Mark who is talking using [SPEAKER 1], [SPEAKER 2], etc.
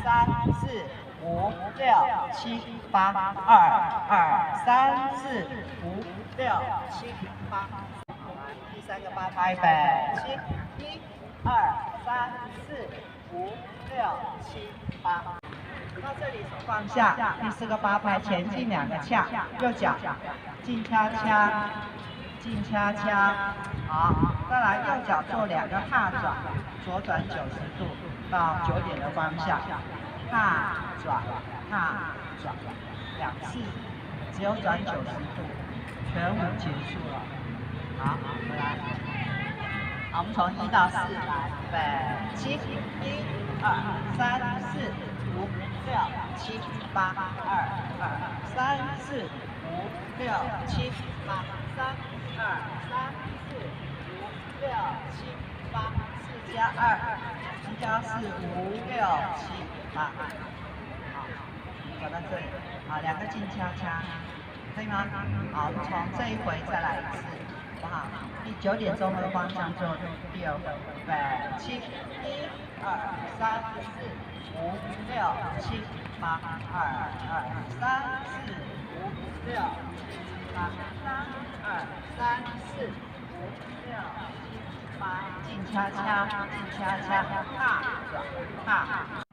[SPEAKER 1] 3、4、5、6、7、8，2、2、3、4、5、6、7、8。第三个八拍，预备起，1、2、3、4、5、6、7、8。到这里手放下，第四个八拍前进2个恰，右脚进恰恰，进恰恰，好，再来右脚做2个踏转，左转90度到9点的方向，踏转踏转2次，只有转90度，全舞结束了。好，回来。好，我们从1到4来，预备起，1、2、3、4、5、6、7、8，2、2、3、4、5、6、7、8，3、2、3、4、5、6、7、8，4加2，7加4，5、6、7、8。好，转到这里，好，2个进恰恰，可以吗？好，我们从这一回再来一次。好不好？第9点钟的方向做第2回，预备起，1、2、3、4、5、6、7、8，2、2、3、4、5、6、7、8，3、2、3、4、5、6、7、8，进恰恰，进恰恰，踏转踏。